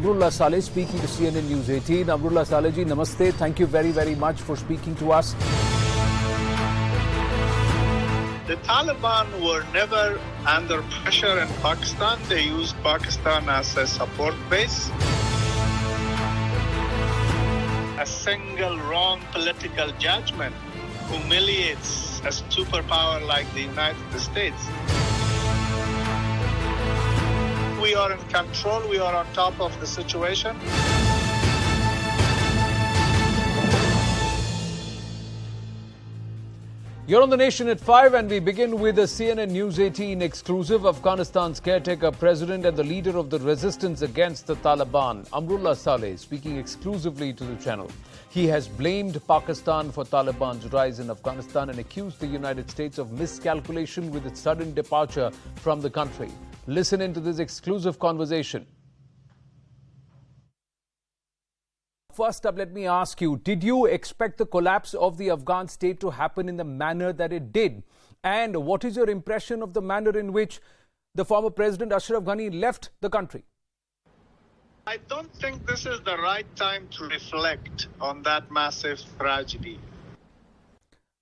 Amrullah Saleh speaking to CNN News 18. Amrullah Saleh ji, namaste. Thank you very much for speaking to us. The Taliban were never under pressure in Pakistan. They used Pakistan as a support base. A single wrong political judgment humiliates a superpower like the United States. We are in control. We are on top of the situation. You're on the Nation at 5 and we begin with a CNN News 18 exclusive. Afghanistan's caretaker president and the leader of the resistance against the Taliban, Amrullah Saleh, speaking exclusively to the channel. He has blamed Pakistan for Taliban's rise in Afghanistan and accused the United States of miscalculation with its sudden departure from the country. Listen into this exclusive conversation. First up, let me ask you, did you expect the collapse of the Afghan state to happen in the manner that it did? And what is your impression of the manner in which the former President Ashraf Ghani left the country? I don't think this is the right time to reflect on that massive tragedy.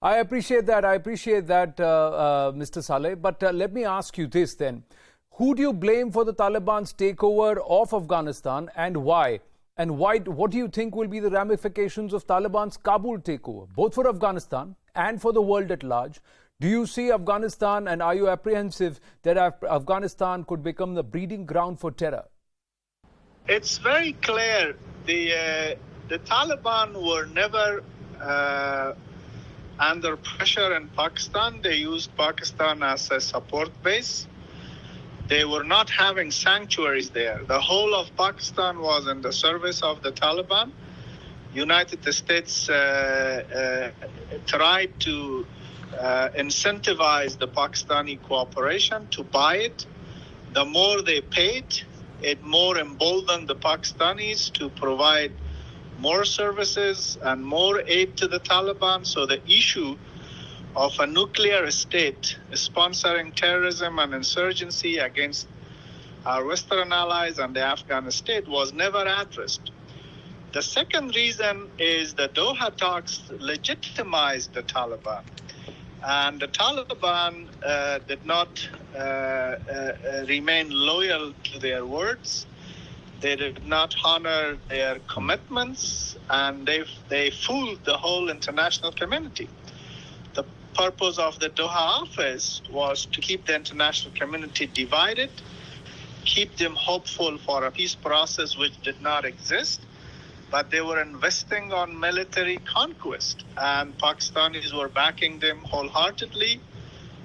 I appreciate that, Mr. Saleh. But let me ask you this then. Who do you blame for the Taliban's takeover of Afghanistan and why? And what do you think will be the ramifications of Taliban's Kabul takeover, both for Afghanistan and for the world at large? Do you see Afghanistan and are you apprehensive that Afghanistan could become the breeding ground for terror? It's very clear the Taliban were never under pressure in Pakistan. They used Pakistan as a support base. They were not having sanctuaries there. The whole of Pakistan was in the service of the Taliban. United States tried to incentivize the Pakistani cooperation to buy it. The more they paid, it more emboldened the Pakistanis to provide more services and more aid to the Taliban. So the issue of a nuclear state sponsoring terrorism and insurgency against our Western allies and the Afghan state was never addressed. The second reason is the Doha talks legitimized the Taliban. And the Taliban did not remain loyal to their words. They did not honor their commitments, and they fooled the whole international community. The purpose of the Doha office was to keep the international community divided, keep them hopeful for a peace process which did not exist, but they were investing on military conquest, and Pakistanis were backing them wholeheartedly,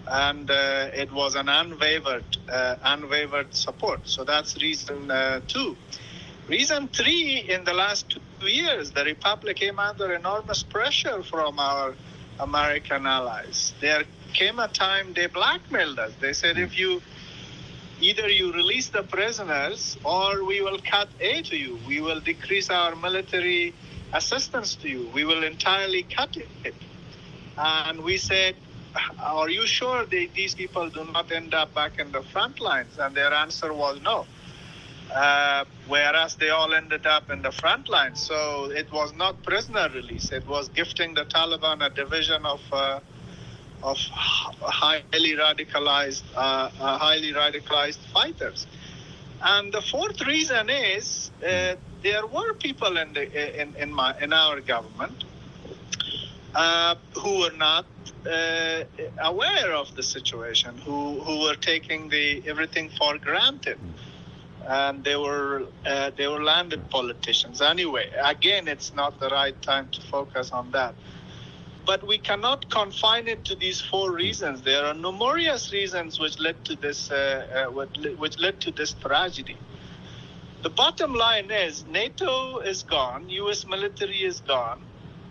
and it was an unwavered support. So that's reason 2. Reason 3, in the last 2 years, the Republic came under enormous pressure from our American allies. There came a time they blackmailed us. They said, if either you release the prisoners or we will cut aid to you. We will decrease our military assistance to you. We will entirely cut it. And we said, are you sure these people do not end up back in the front lines? And their answer was no. Whereas they all ended up in the front lines. So it was not prisoner release. It was gifting the Taliban a division of highly radicalized fighters. And the fourth reason is there were people in our government who were not aware of the situation, who were taking everything for granted. And they were landed politicians. Anyway, again, it's not the right time to focus on that. But we cannot confine it to these 4 reasons. There are numerous reasons which led to this tragedy. The bottom line is NATO is gone, U.S. military is gone,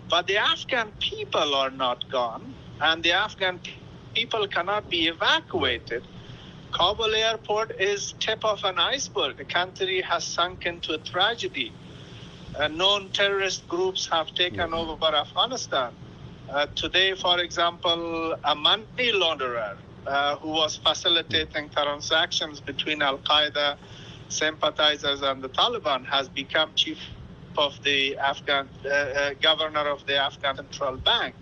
but the Afghan people are not gone, and the Afghan people cannot be evacuated. Kabul airport is tip of an iceberg. The country has sunk into a tragedy. Known terrorist groups have taken over Afghanistan. Today, for example, a money launderer who was facilitating transactions between Al-Qaeda sympathizers and the Taliban, has become chief of the Afghan governor of the Afghan Central Bank.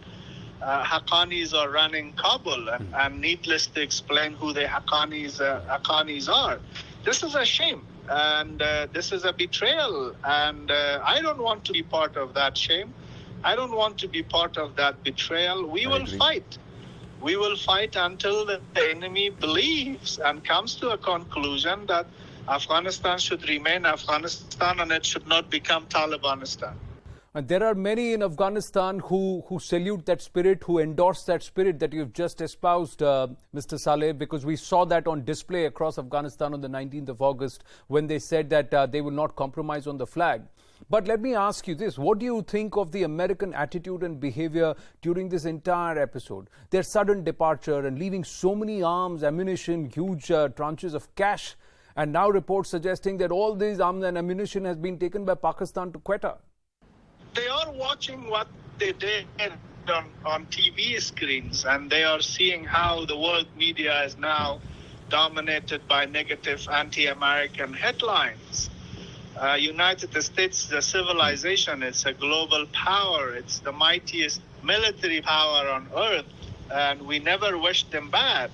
Haqqanis are running Kabul, and needless to explain who the Haqqanis are. This is a shame, and this is a betrayal, and I don't want to be part of that shame. I don't want to be part of that betrayal. We will fight. We will fight until the enemy believes and comes to a conclusion that Afghanistan should remain Afghanistan and it should not become Talibanistan. And there are many in Afghanistan who salute that spirit, who endorse that spirit that you've just espoused, Mr. Saleh, because we saw that on display across Afghanistan on the 19th of August when they said that they will not compromise on the flag. But let me ask you this. What do you think of the American attitude and behavior during this entire episode? Their sudden departure and leaving so many arms, ammunition, huge tranches of cash, and now reports suggesting that all these arms and ammunition has been taken by Pakistan to Quetta. They are watching what they did on TV screens, and they are seeing how the world media is now dominated by negative anti-American headlines. United States is a civilization, it's a global power, it's the mightiest military power on earth, and we never wish them bad.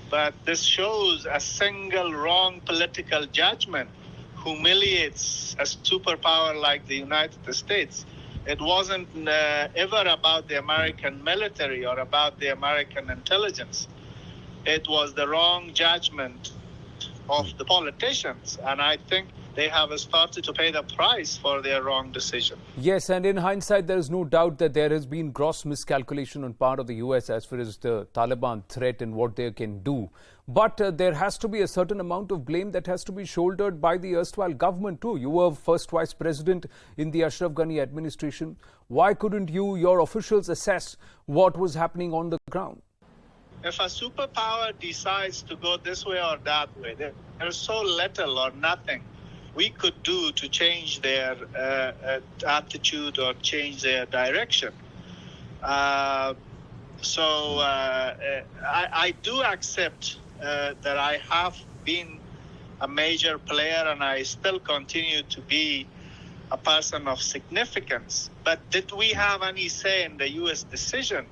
But this shows a single wrong political judgment humiliates a superpower like the United States. It wasn't ever about the American military or about the American intelligence. It was the wrong judgment of the politicians, and I think they have started to pay the price for their wrong decision. Yes, and in hindsight, there is no doubt that there has been gross miscalculation on part of the U.S. as far as the Taliban threat and what they can do. But there has to be a certain amount of blame that has to be shouldered by the erstwhile government too. You were first vice president in the Ashraf Ghani administration. Why couldn't you, your officials, assess what was happening on the ground? If a superpower decides to go this way or that way, there's so little or nothing we could do to change their attitude or change their direction. I do accept that I have been a major player and I still continue to be a person of significance. But did we have any say in the U.S. decision?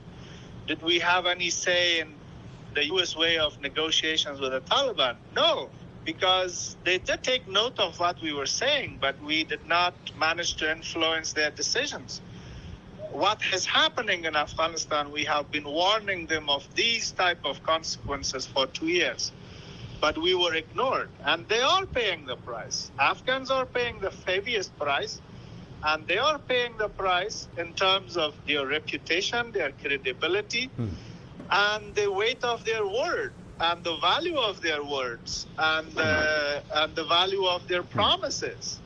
Did we have any say in the U.S. way of negotiations with the Taliban? No, because they did take note of what we were saying, but we did not manage to influence their decisions. What is happening in Afghanistan, we have been warning them of these type of consequences for 2 years, but we were ignored, and they are paying the price. Afghans are paying the heaviest price, and they are paying the price in terms of their reputation, their credibility, and the weight of their word, and the value of their words, and the value of their promises.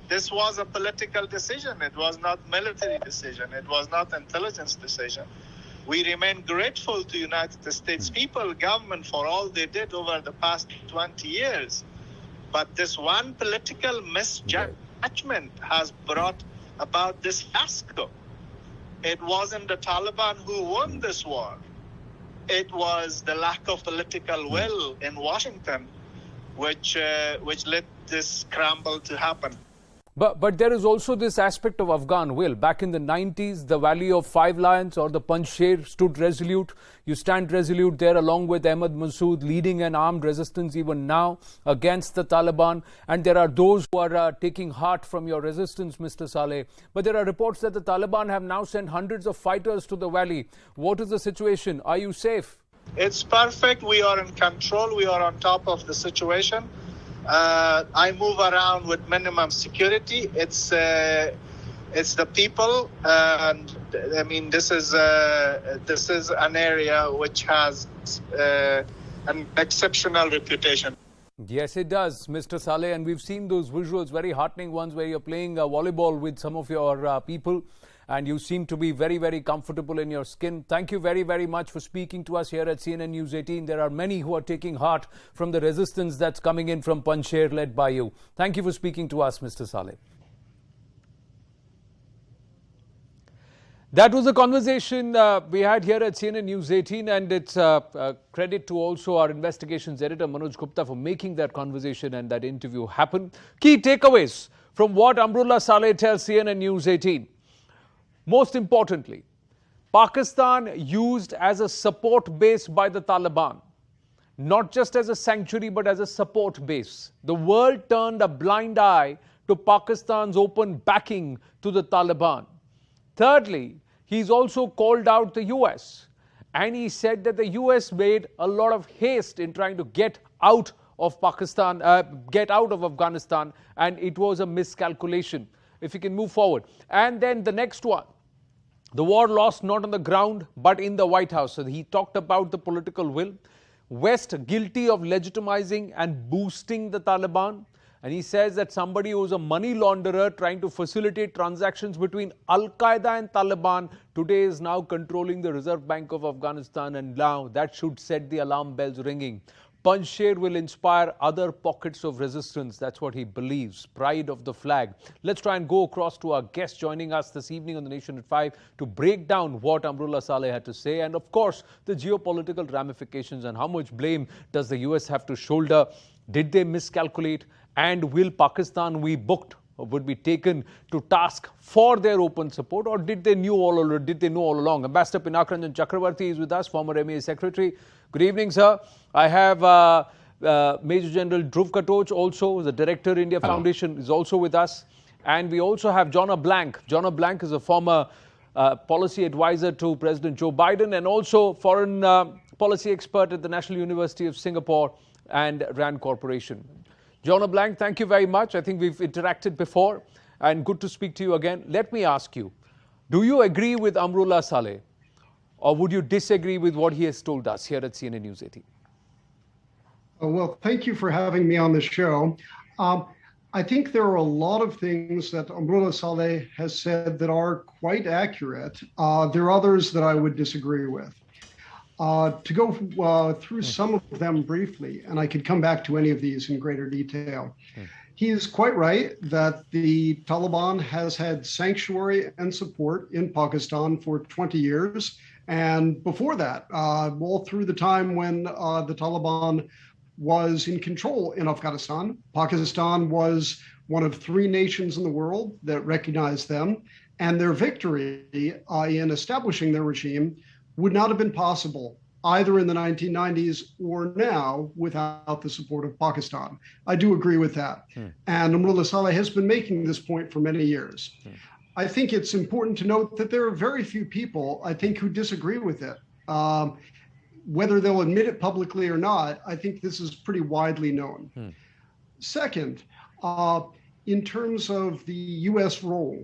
This was a political decision. It was not military decision. It was not intelligence decision. We remain grateful to United States people, government, for all they did over the past 20 years. But this one political misjudgment has brought about this fiasco. It wasn't the Taliban who won this war. It was the lack of political will in Washington which led this scramble to happen. But there is also this aspect of Afghan will. Back in the 90s, the Valley of Five Lions or the Panjshir stood resolute. You stand resolute there along with Ahmad Massoud, leading an armed resistance even now against the Taliban. And there are those who are taking heart from your resistance, Mr. Saleh. But there are reports that the Taliban have now sent hundreds of fighters to the valley. What is the situation? Are you safe? It's perfect. We are in control. We are on top of the situation. I move around with minimum security. It's the people, and I mean this is an area which has an exceptional reputation. Yes, it does, Mr. Saleh, and we've seen those visuals, very heartening ones, where you're playing volleyball with some of your people, and you seem to be very, very comfortable in your skin. Thank you very, very much for speaking to us here at CNN News 18. There are many who are taking heart from the resistance that's coming in from Panjshir, led by you. Thank you for speaking to us, Mr. Saleh. That was a conversation we had here at CNN News 18, and it's credit to also our investigations editor Manoj Gupta for making that conversation and that interview happen. Key takeaways from what Amrullah Saleh tells CNN News 18. Most importantly, Pakistan used as a support base by the Taliban, not just as a sanctuary but as a support base. The world turned a blind eye to Pakistan's open backing to the Taliban. Thirdly, he's also called out the U.S. and he said that the U.S. made a lot of haste in trying to get out of Pakistan, get out of Afghanistan, and it was a miscalculation. If you can move forward. And then the next one, the war lost not on the ground but in the White House. So he talked about the political will. West guilty of legitimizing and boosting the Taliban. And he says that somebody who's a money launderer trying to facilitate transactions between Al-Qaeda and Taliban today is now controlling the Reserve Bank of Afghanistan, and now that should set the alarm bells ringing. Panjshir will inspire other pockets of resistance. That's what he believes. Pride of the flag. Let's try and go across to our guest joining us this evening on the Nation at 5 to break down what Amrullah Saleh had to say, and of course the geopolitical ramifications and how much blame does the US have to shoulder. Did they miscalculate? And will Pakistan we booked would be taken to task for their open support, or did they know all along? Ambassador Pinakaranjan Chakravarti is with us, former MEA Secretary. Good evening, sir. I have Major General Dhruv Katoch, also the Director, India Foundation, is also with us. And we also have Jonna Blank. Jonna Blank is a former policy advisor to President Joe Biden and also foreign policy expert at the National University of Singapore and RAND Corporation. Jonna Blank, thank you very much. I think we've interacted before and good to speak to you again. Let me ask you, do you agree with Amrullah Saleh or would you disagree with what he has told us here at CNN News 18? Well, thank you for having me on the show. I think there are a lot of things that Amrullah Saleh has said that are quite accurate. There are others that I would disagree with. To go through some of them briefly, and I could come back to any of these in greater detail. He is quite right that the Taliban has had sanctuary and support in Pakistan for 20 years. And before that, all through the time when the Taliban was in control in Afghanistan, Pakistan was one of 3 nations in the world that recognized them. And their victory in establishing their regime would not have been possible either in the 1990s or now without the support of Pakistan. I do agree with that. And Amrullah Saleh has been making this point for many years. I think it's important to note that there are very few people, I think, who disagree with it. Whether they'll admit it publicly or not, I think this is pretty widely known. Second, in terms of the U.S. role,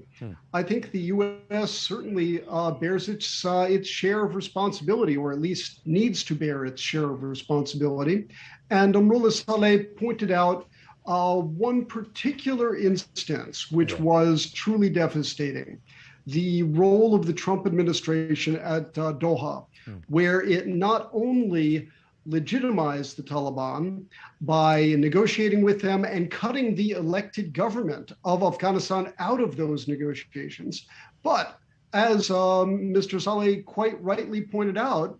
I think the U.S. certainly bears its share of responsibility, or at least needs to bear its share of responsibility. And Amrullah Saleh pointed out one particular instance, which was truly devastating: the role of the Trump administration at Doha, where it not only legitimized the Taliban by negotiating with them and cutting the elected government of Afghanistan out of those negotiations. But as Mr. Saleh quite rightly pointed out,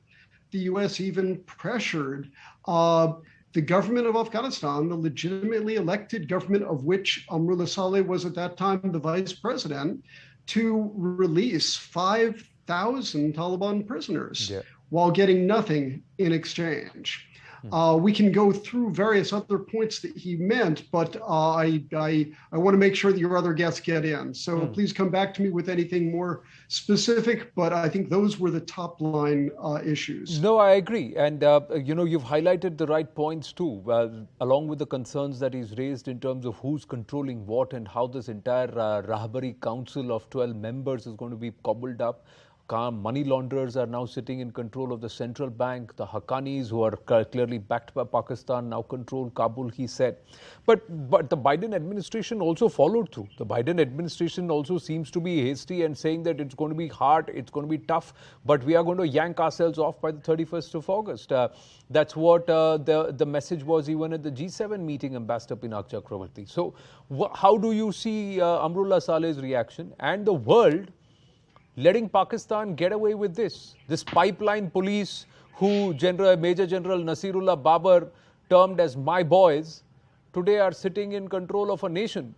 the U.S. even pressured the government of Afghanistan, the legitimately elected government of which Amrullah Saleh was at that time the vice president, to release 5,000 Taliban prisoners. While getting nothing in exchange. We can go through various other points that he meant, but I want to make sure that your other guests get in. So please come back to me with anything more specific, but I think those were the top line issues. No, I agree. And, you've highlighted the right points too, along with the concerns that he's raised in terms of who's controlling what and how this entire Rahbari Council of 12 members is going to be cobbled up. Money launderers are now sitting in control of the central bank. The Haqqanis, who are clearly backed by Pakistan, now control Kabul, he said. But the Biden administration also followed through. The Biden administration also seems to be hasty and saying that it's going to be hard, it's going to be tough, but we are going to yank ourselves off by the 31st of August. That's what the message was even at the G7 meeting, Ambassador Pinakaranjan Chakravarti. So how do you see Amrullah Saleh's reaction and the world letting Pakistan get away with this pipeline police who Major General Nasirullah Babar termed as my boys, today are sitting in control of a nation?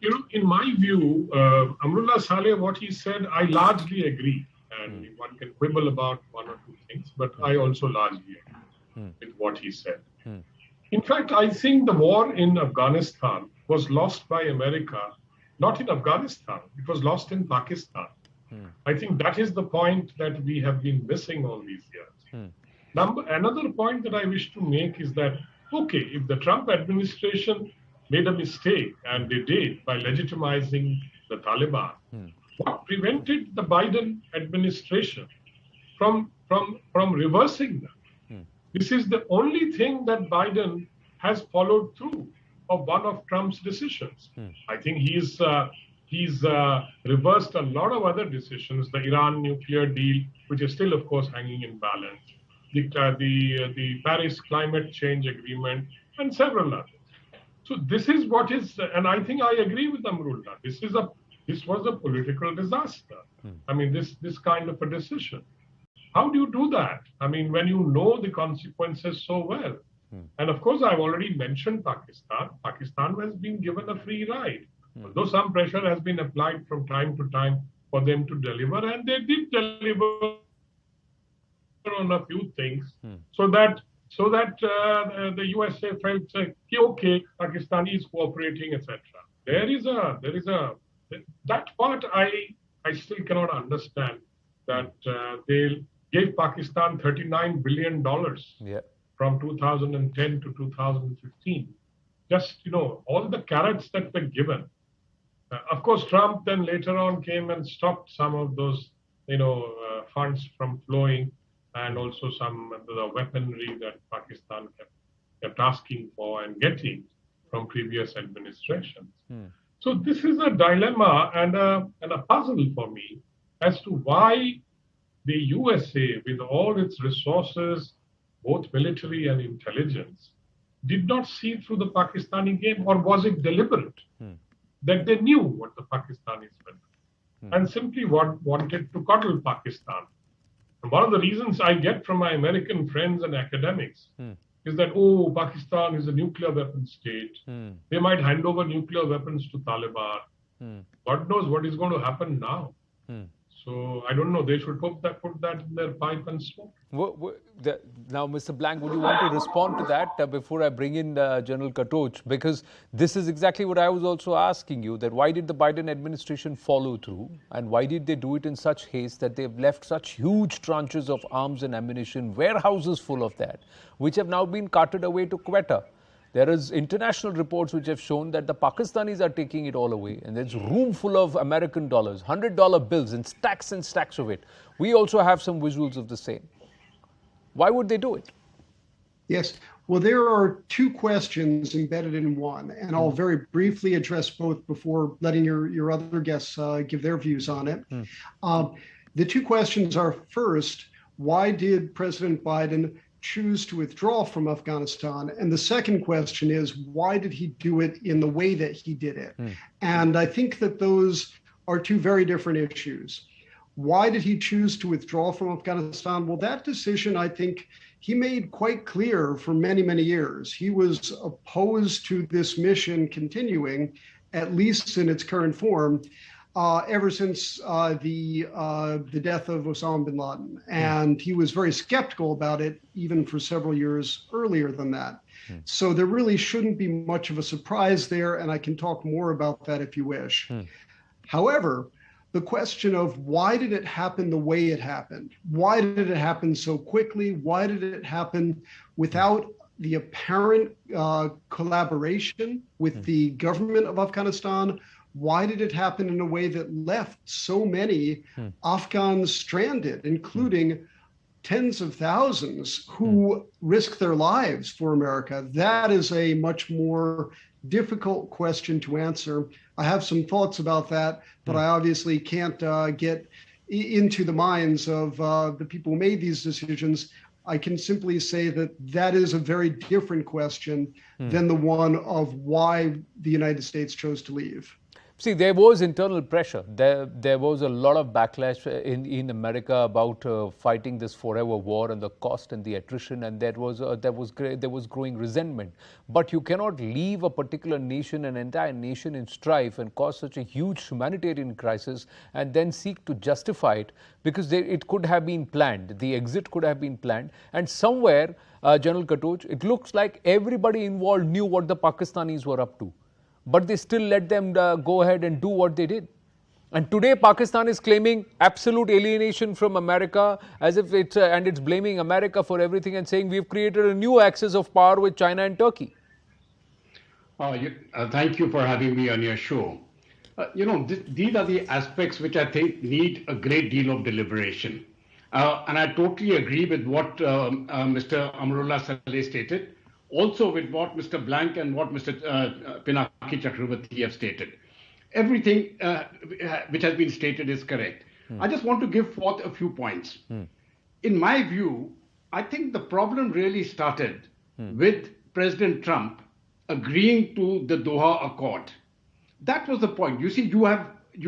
You know, in my view, Amrullah Saleh, what he said, I largely agree. And one can quibble about one or two things, but I also largely agree with what he said. In fact, I think the war in Afghanistan was lost by America, not in Afghanistan, it was lost in Pakistan. I think that is the point that we have been missing all these years. Another point that I wish to make is that, okay, if the Trump administration made a mistake, and they did, by legitimizing the Taliban, what prevented the Biden administration from reversing them? This is the only thing that Biden has followed through of one of Trump's decisions. I think he's reversed a lot of other decisions, the Iran nuclear deal, which is still, of course, hanging in balance, the Paris climate change agreement, and several others. So this is what is, and I think I agree with Amrullah. This was a political disaster. I mean, this kind of a decision. How do you do that? I mean, when you know the consequences so well. And of course, I've already mentioned Pakistan. Pakistan has been given a free ride. Although some pressure has been applied from time to time for them to deliver, and they did deliver on a few things, so that the U.S.A. felt okay, Pakistan is cooperating, etc. That part I still cannot understand, that they gave Pakistan $39 billion from 2010 to 2015. Just, all the carrots that were given. Of course, Trump then later on came and stopped some of those, funds from flowing, and also some of the weaponry that Pakistan kept asking for and getting from previous administrations. So this is a dilemma and a puzzle for me as to why the U.S.A., with all its resources, both military and intelligence, did not see through the Pakistani game, or was it deliberate? That they knew what the Pakistanis were doing and simply wanted to coddle Pakistan. And one of the reasons I get from my American friends and academics is that, Pakistan is a nuclear weapon state. They might hand over nuclear weapons to Taliban. God knows what is going to happen now. So I don't know. They should put that in their pipe and smoke. Now, Mr. Blank, would you want to respond to that before I bring in General Katoch? Because this is exactly what I was also asking you, that why did the Biden administration follow through, and why did they do it in such haste that they've left such huge tranches of arms and ammunition, warehouses full of that, which have now been carted away to Quetta? There is international reports which have shown that the Pakistanis are taking it all away, and there's room full of American dollars, $100 bills and stacks of it. We also have some visuals of the same. Why would they do it? Yes. Well, there are two questions embedded in one, and I'll very briefly address both before letting your other guests give their views on it. The two questions are, first, why did President Biden choose to withdraw from Afghanistan? And the second question is, why did he do it in the way that he did it? And I think that those are two very different issues. Why did he choose to withdraw from Afghanistan? Well, that decision, I think, he made quite clear for many, many years. He was opposed to this mission continuing, at least in its current form, ever since the death of Osama bin Laden. And he was very skeptical about it, even for several years earlier than that. So there really shouldn't be much of a surprise there, and I can talk more about that if you wish. However, the question of why did it happen the way it happened? Why did it happen so quickly? Why did it happen without the apparent collaboration with the government of Afghanistan? Why did it happen in a way that left so many Afghans stranded, including tens of thousands who risked their lives for America? That is a much more difficult question to answer. I have some thoughts about that, but I obviously can't get into the minds of the people who made these decisions. I can simply say that that is a very different question than the one of why the United States chose to leave. See, there was internal pressure. There was a lot of backlash in America about fighting this forever war and the cost and the attrition, and there was growing resentment. But you cannot leave a particular nation, an entire nation, in strife and cause such a huge humanitarian crisis and then seek to justify it, because it could have been planned. The exit could have been planned, and somewhere, General Katoch, it looks like everybody involved knew what the Pakistanis were up to. But they still let them go ahead and do what they did. And today Pakistan is claiming absolute alienation from America, as if it's blaming America for everything and saying we've created a new axis of power with China and Turkey. Thank you for having me on your show. These are the aspects which I think need a great deal of deliberation. And I totally agree with what Mr. Amrullah Saleh stated. Also with what Mr. Blank and what Mr. Pinaki Chakravarti have stated. Everything which has been stated is correct. I just want to give forth a few points. In my view, I think the problem really started with President Trump agreeing to the Doha Accord. That was the point. You see, you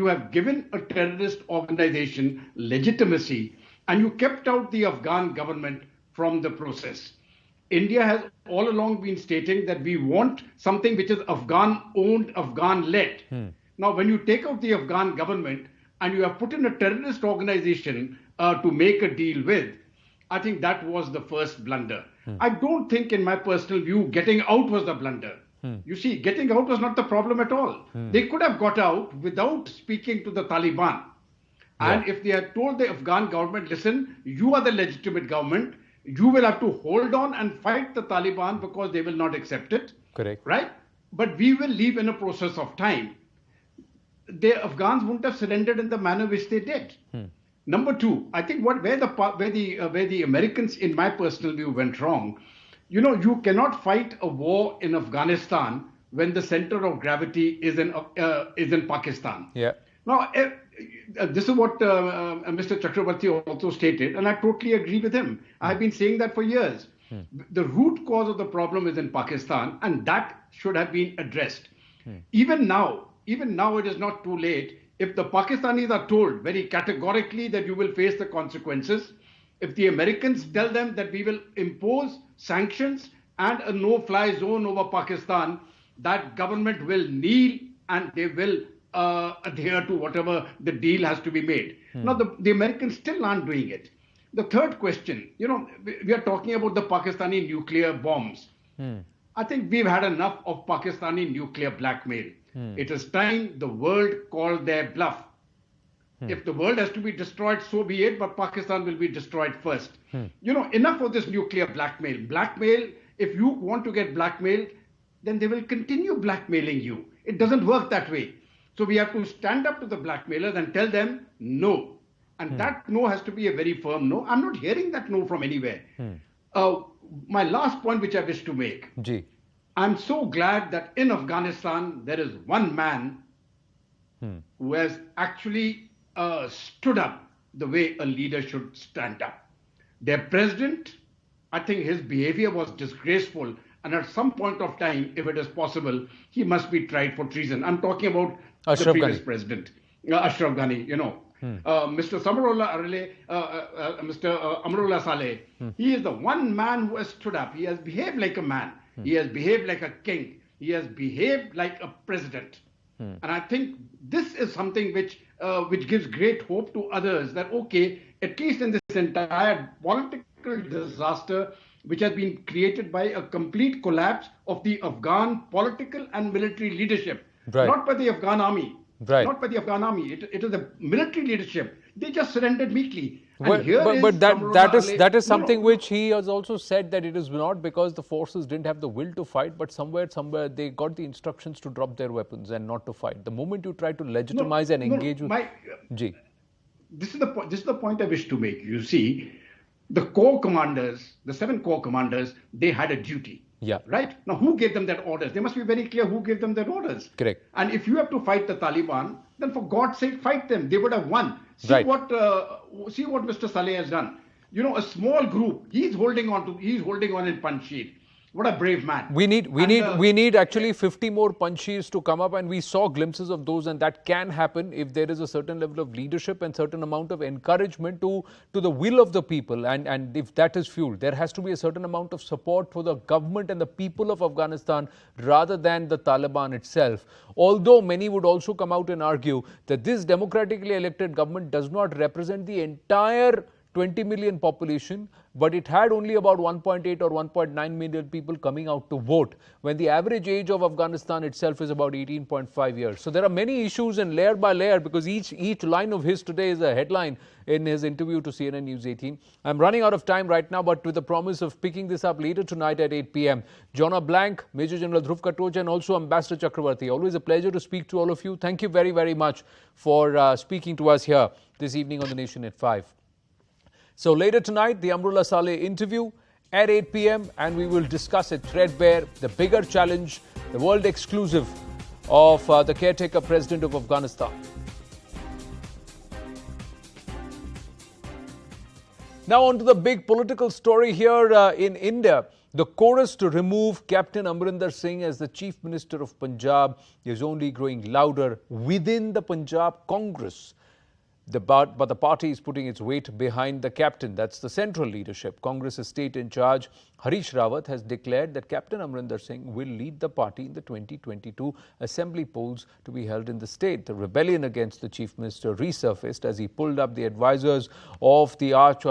have given a terrorist organization legitimacy, and you kept out the Afghan government from the process. India has all along been stating that we want something which is Afghan-owned, Afghan-led. Now, when you take out the Afghan government and you have put in a terrorist organization to make a deal with, I think that was the first blunder. I don't think, in my personal view, getting out was the blunder. You see, getting out was not the problem at all. They could have got out without speaking to the Taliban. And if they had told the Afghan government, listen, you are the legitimate government, you will have to hold on and fight the Taliban because they will not accept it. Correct. Right? But we will leave in a process of time. The Afghans wouldn't have surrendered in the manner which they did. Number two, I think where the Americans, in my personal view, went wrong. You cannot fight a war in Afghanistan when the center of gravity is in Pakistan. Yeah. Now, this is what Mr. Chakravarti also stated, and I totally agree with him. I've been saying that for years. The root cause of the problem is in Pakistan, and that should have been addressed. Even now, it is not too late. If the Pakistanis are told very categorically that you will face the consequences, if the Americans tell them that we will impose sanctions and a no-fly zone over Pakistan, that government will kneel and they will adhere to whatever the deal has to be made. Now, the Americans still aren't doing it. The third question, we are talking about the Pakistani nuclear bombs. I think we've had enough of Pakistani nuclear blackmail. It is time the world called their bluff. If the world has to be destroyed, so be it, but Pakistan will be destroyed first. Enough of this nuclear blackmail. Blackmail, if you want to get blackmailed, then they will continue blackmailing you. It doesn't work that way. So we have to stand up to the blackmailers and tell them no. And that no has to be a very firm no. I'm not hearing that no from anywhere. My last point which I wish to make. I'm so glad that in Afghanistan there is one man who has actually stood up the way a leader should stand up. Their president, I think his behavior was disgraceful, and at some point of time, if it is possible, he must be tried for treason. I'm talking about the previous president, Ashraf Ghani, Mr. Amrullah Saleh. He is the one man who has stood up. He has behaved like a man. He has behaved like a king. He has behaved like a president. And I think this is something which gives great hope to others that, okay, at least in this entire political disaster, which has been created by a complete collapse of the Afghan political and military leadership, not by the Afghan army. Not by the Afghan army. It is the military leadership. They just surrendered meekly. But that is something which he has also said, that it is not because the forces didn't have the will to fight, but somewhere they got the instructions to drop their weapons and not to fight. The moment you try to legitimize and engage with... This is the point I wish to make. You see, the corps commanders, the 7 corps commanders, they had a duty. Right? Now, who gave them that orders? They must be very clear who gave them that orders. Correct. And if you have to fight the Taliban, then for God's sake, fight them. They would have won. See what Mr. Saleh has done. A small group, he's holding on in Panjshir. What a brave man. We need actually 50 more punchies to come up, and we saw glimpses of those, and that can happen if there is a certain level of leadership and certain amount of encouragement to the will of the people, and if that is fueled, there has to be a certain amount of support for the government and the people of Afghanistan rather than the Taliban itself. Although many would also come out and argue that this democratically elected government does not represent the entire 20 million population, but it had only about 1.8 or 1.9 million people coming out to vote, when the average age of Afghanistan itself is about 18.5 years. So there are many issues, and layer by layer, because each line of his today is a headline in his interview to CNN News 18. I'm running out of time right now, but with the promise of picking this up later tonight at 8 p.m. Jonna Blank, Major General Dhruv Katoch, and also Ambassador Chakravarti. Always a pleasure to speak to all of you. Thank you very, very much for speaking to us here this evening on the NationAt5. So later tonight, the Amrullah Saleh interview at 8 p.m. and we will discuss it threadbare, the bigger challenge, the world exclusive of the caretaker president of Afghanistan. Now on to the big political story here in India. The chorus to remove Captain Amrinder Singh as the Chief Minister of Punjab is only growing louder within the Punjab Congress. But the party is putting its weight behind the captain. That's the central leadership. Congress's state in charge, Harish Rawat, has declared that Captain Amrinder Singh will lead the party in the 2022 assembly polls to be held in the state. The rebellion against the chief minister resurfaced as he pulled up the advisors of the arch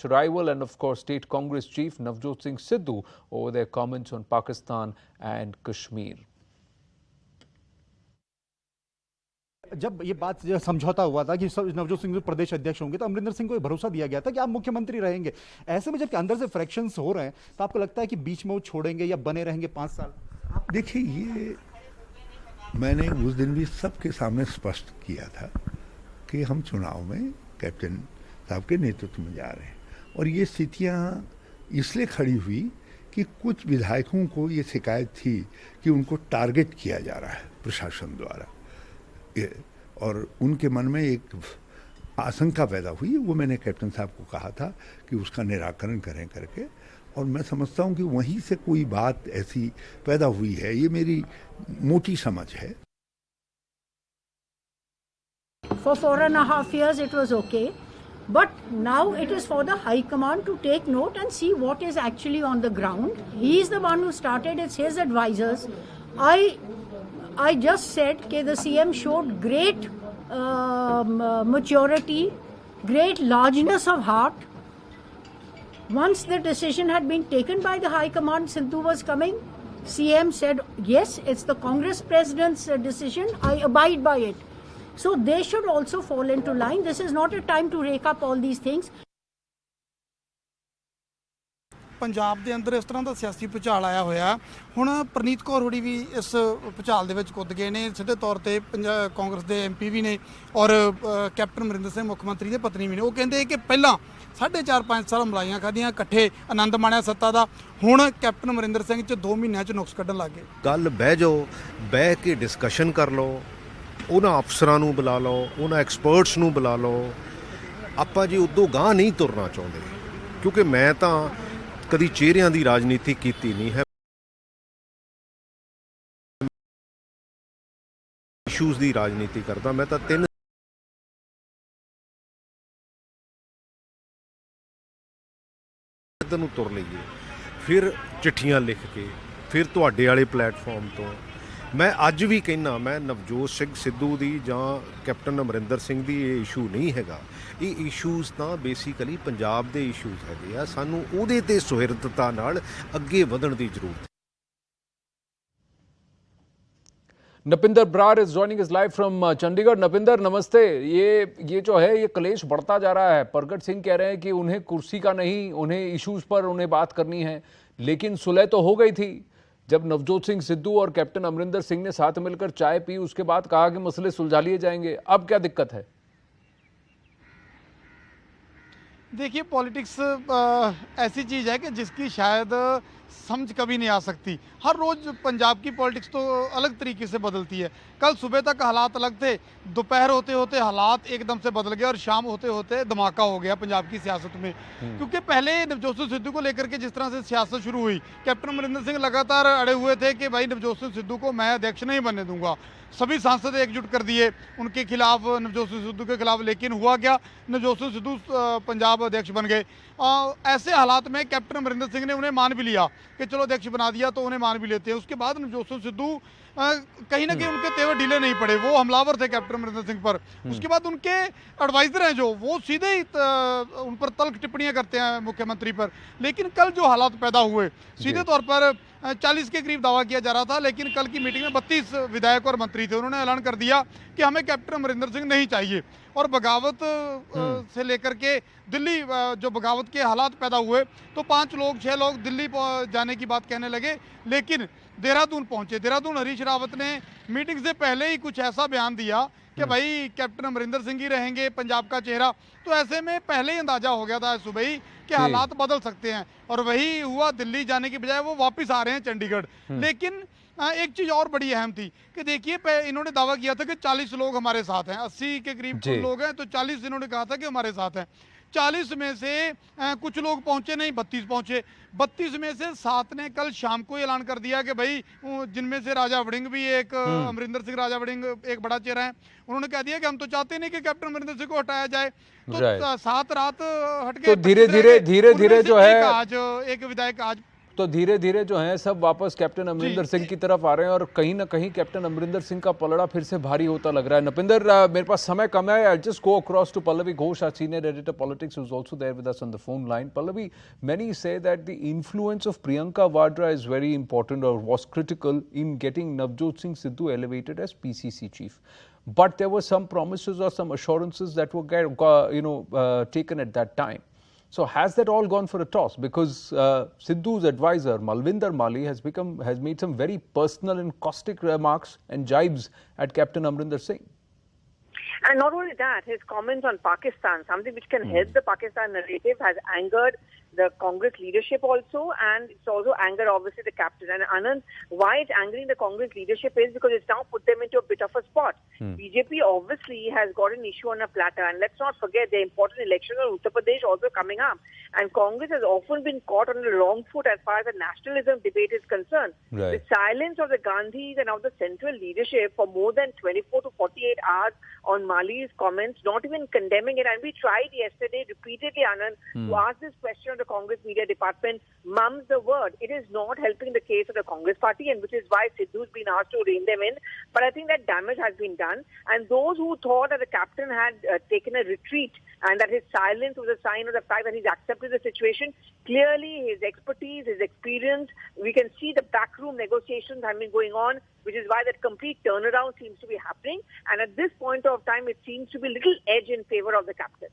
rival and, of course, state Congress chief Navjot Singh Sidhu over their comments on Pakistan and Kashmir. जब ये बात समझौता हुआ था कि नवजोत सिंह प्रदेश अध्यक्ष होंगे तो अमरिंदर सिंह को भरोसा दिया गया था कि आप मुख्यमंत्री रहेंगे। ऐसे में जब अंदर से फ्रैक्शंस हो रहे हैं तो आपको लगता है कि बीच में वो छोड़ेंगे या बने रहेंगे 5 साल? देखिए, ये मैंने उस दिन भी सबके सामने स्पष्ट किया था कि हम चुनाव में कैप्टन साहब के नेतृत्व में जा रहे हैं, और ये स्थितियाँ इसलिए खड़ी हुई कि कुछ विधायकों को ये शिकायत थी कि उनको टारगेट किया जा रहा है प्रशासन द्वारा, और उनके मन में एक आशंका पैदा हुई। वो मैंने कैप्टन साहब को कहा था कि उसका निराकरण करें करके, और मैं समझता हूँ कि वहीं से कोई बात ऐसी पैदा हुई है। ये मेरी मोटी समझ है। For 4.5 years it was okay, but now it is for the High Command to take note and see what is actually on the ground. He is the one who started, it's his advisors. I just said that the CM showed great maturity, great largeness of heart. Once the decision had been taken by the High Command, Sidhu was coming, CM said, yes, it's the Congress President's decision, I abide by it. So they should also fall into line. This is not a time to rake up all these things. Punjab ਦੇ ਅੰਦਰ ਇਸ ਤਰ੍ਹਾਂ ਦਾ ਸਿਆਸੀ ਭੁਚਾਲ ਆਇਆ ਹੋਇਆ। ਹੁਣ ਪ੍ਰਨੀਤ ਕੌਰ ਹੋਰੀ ਵੀ ਇਸ ਭੁਚਾਲ ਦੇ ਵਿੱਚ ਕੁੱਦ ਗਏ ਨੇ। ਸਿੱਧੇ ਤੌਰ ਤੇ ਕਾਂਗਰਸ ਦੇ ਐਮਪੀ ਵੀ ਨੇ ਔਰ ਕੈਪਟਨ ਅਮਰਿੰਦਰ ਸਿੰਘ ਮੁੱਖ ਮੰਤਰੀ ਦੇ ਪਤਨੀ ਵੀ ਨੇ। ਉਹ ਕਹਿੰਦੇ ਕਿ ਪਹਿਲਾਂ 4.5 ਸਾਲ ਮਲਾਈਆਂ ਖਾਧੀਆਂ, ਇਕੱਠੇ ਆਨੰਦ ਮਾਣਿਆ ਸੱਤਾ ਦਾ, ਹੁਣ ਕੈਪਟਨ ਅਮਰਿੰਦਰ ਸਿੰਘ 'ਚ 2 ਮਹੀਨਿਆਂ 'ਚ ਨੁਕਸ ਕੱਢਣ ਲੱਗ ਗਏ। ਗੱਲ ਬਹਿ ਜਾਓ, ਬਹਿ ਕੇ ਡਿਸਕਸ਼ਨ ਕਰ ਲਓ, ਉਹਨਾਂ ਅਫਸਰਾਂ ਨੂੰ ਬੁਲਾ ਲਓ, ਉਹਨਾਂ ਐਕਸਪਰਟਸ ਨੂੰ ਬੁਲਾ ਲਓ। ਆਪਾਂ ਜੀ ਉਦੋਂ ਗਾਂਹ ਨਹੀਂ ਤੁਰਨਾ ਚਾਹੁੰਦੇ, ਕਿਉਂਕਿ ਮੈਂ ਤਾਂ ਕਦੀ ਚਿਹਰਿਆਂ ਦੀ ਰਾਜਨੀਤੀ ਕੀਤੀ ਨਹੀਂ ਹੈ, ਇਸ਼ੂਜ਼ ਦੀ ਰਾਜਨੀਤੀ ਕਰਦਾ। ਮੈਂ ਤਾਂ 3 ਨੂੰ ਤੁਰ ਲਈਏ, ਫਿਰ ਚਿੱਠੀਆਂ ਲਿਖ ਕੇ, ਫਿਰ ਤੁਹਾਡੇ ਵਾਲੇ ਪਲੇਟਫਾਰਮ ਤੋਂ। ਮੈਂ ਅੱਜ ਵੀ ਕਹਿੰਦਾ, ਮੈਂ ਨਵਜੋਤ ਸਿੰਘ ਸਿੱਧੂ ਦੀ ਜਾਂ ਕੈਪਟਨ ਅਮਰਿੰਦਰ ਸਿੰਘ ਦੀ ਇਹ ਇਸ਼ੂ ਨਹੀਂ ਹੈਗਾ। ਇਹ ਇਸ਼ੂਜ਼ ਤਾਂ ਬੇਸਿਕਲੀ ਪੰਜਾਬ ਦੇ ਇਸ਼ੂਜ਼ ਹੈਗੇ ਆ। ਸਾਨੂੰ ਉਹਦੇ ਤੇ ਸੁਹਿਰਦਤਾ ਨਾਲ ਅੱਗੇ ਵਧਣ ਦੀ ਜ਼ਰੂਰਤ ਹੈ। Napinder Brar is joining us live from Chandigarh. Napinder, नमस्ते। ये जो है ये क्लेश बढ़ता जा रहा है। प्रगट सिंह कह रहे हैं कि उन्हें कुर्सी का नहीं, उन्हें इश्यूज पर उन्हें बात करनी है, लेकिन सुलह तो हो गई थी जब नवजोत सिंह सिद्धू और कैप्टन अमरिंदर सिंह ने साथ मिलकर चाय पी। उसके बाद कहा कि मसले सुलझा लिए जाएंगे। अब क्या दिक्कत है? देखिए, पॉलिटिक्स ऐसी चीज़ है कि जिसकी शायद समझ कभी नहीं आ सकती। हर रोज़ पंजाब की पॉलिटिक्स तो अलग तरीके से बदलती है। कल सुबह तक हालात अलग थे, दोपहर होते होते हालात एकदम से बदल गए और शाम होते होते धमाका हो गया पंजाब की सियासत में। क्योंकि पहले नवजोत सिंह सिद्धू को लेकर के जिस तरह से सियासत शुरू हुई, कैप्टन अमरिंदर सिंह लगातार अड़े हुए थे कि भाई नवजोत सिंह सिद्धू को मैं अध्यक्ष नहीं बनने दूंगा। सभी सांसद एकजुट कर दिए उनके खिलाफ, नवजोत सिंह सिद्धू के खिलाफ, लेकिन हुआ क्या, नवजोत सिंह सिद्धू पंजाब अध्यक्ष बन गए। ऐसे हालात में कैप्टन अमरिंदर सिंह ने उन्हें मान भी लिया कि चलो अध्यक्ष बना दिया तो उन्हें मान भी लेते हैं। उसके बाद नवजोत सिंह सिद्धू कहीं ना कहीं उनके तेवर ढीले नहीं पड़े, वो हमलावर थे कैप्टन अमरिंदर सिंह पर। उसके बाद उनके एडवाइजर हैं जो, वो सीधे ही उन पर तल्ख टिप्पणियां करते हैं मुख्यमंत्री पर। लेकिन कल जो हालात पैदा हुए, सीधे तौर पर 40 के करीब दावा किया जा रहा था, लेकिन कल की मीटिंग में 32 विधायक और मंत्री थे, उन्होंने ऐलान कर दिया कि हमें कैप्टन अमरिंदर सिंह नहीं चाहिए। और बगावत से लेकर के दिल्ली, जो बगावत के हालात पैदा हुए तो 5 लोग 6 लोग दिल्ली जाने की बात कहने लगे, लेकिन देहरादून पहुंचे। देहरादून हरीश रावत ने मीटिंग से पहले ही कुछ ऐसा बयान दिया कि भाई कैप्टन अमरिंदर सिंह ही रहेंगे पंजाब का चेहरा। तो ऐसे में पहले ही अंदाजा हो गया था सुबह ही कि हालात बदल सकते हैं, और वही हुआ। दिल्ली जाने की बजाय वो वापस आ रहे हैं चंडीगढ़। लेकिन एक चीज और बड़ी अहम थी कि देखिए, इन्होंने दावा किया था कि 40 लोग हमारे साथ हैं, 80 के करीब लोग हैं, तो 40 इन्होंने कहा था कि हमारे साथ हैं। 40 में से कुछ लोग पहुंचे नहीं, 32 पहुंचे। 32 में से 7 ने कल शाम को ऐलान कर दिया कि भाई, जिनमें से राजा वड़िंग भी एक, अमरिंदर सिंह राजा वड़िंग एक बड़ा चेहरा है, उन्होंने कह दिया कि हम तो चाहते नहीं कि कैप्टन अमरिंदर सिंह को हटाया जाए। तो 7 रात हट गए। तो धीरे-धीरे जो है आज एक विधायक आज तो धीरे-धीरे जो है सब वापस कैप्टन अमरिंदर सिंह की तरफ आ रहे हैं, और कहीं ना कहीं कैप्टन अमरिंदर सिंह का पलड़ा फिर से भारी होता लग रहा है। नपिंदर, मेरे पास समय कम है, I just go across to Pallavi Ghosh, our senior editor politics, who's also there with us on the phone line. Pallavi, many say that the influence of Priyanka Vadra is very important, or was critical in getting Navjot Singh Sidhu elevated as PCC chief. But there were some promises or some assurances that were taken at that time. So has that all gone for a toss? Because Sidhu's advisor, Malvinder Mali, has made some very personal and caustic remarks and jibes at Captain Amrinder Singh. And not only that, his comments on Pakistan, something which can help the Pakistan narrative, has angered the Congress leadership also, and it's also angered obviously the captain. And Anand, why it's angering the Congress leadership is because it's now put them into a bit of a spot. BJP obviously has got an issue on a platter, and let's not forget the important election in Uttar Pradesh also coming up. And Congress has often been caught on the wrong foot as far as the nationalism debate is concerned. Right. The silence of the Gandhis and of the central leadership for more than 24 to 48 hours on Mali's comments, not even condemning it. And we tried yesterday repeatedly, Anand, to ask this question of the Congress media department, mum's the word. It is not helping the case of the Congress party, and which is why Sidhu's been asked to rein them in. But I think that damage has been done. And those who thought that the captain had taken a retreat and that his silence was a sign of the fact that he's accepted the situation, clearly his expertise, his experience, we can see the backroom negotiations have been going on, which is why that complete turnaround seems to be happening. And at this point of time, it seems to be a little edge in favor of the captain.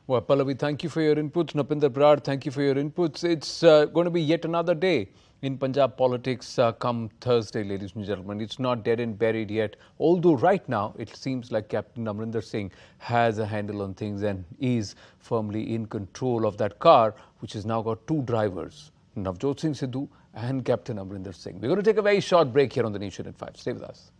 Well, Pallavi, thank you for your inputs. Napinder Brar, thank you for your inputs. It's going to be yet another day in Punjab politics come Thursday, ladies and gentlemen. It's not dead and buried yet, although right now it seems like Captain Amrinder Singh has a handle on things and is firmly in control of that car, which has now got 2 drivers, Navjot Singh Sidhu and Captain Amrinder Singh. We're going to take a very short break here on the Nation at 5. Stay with us.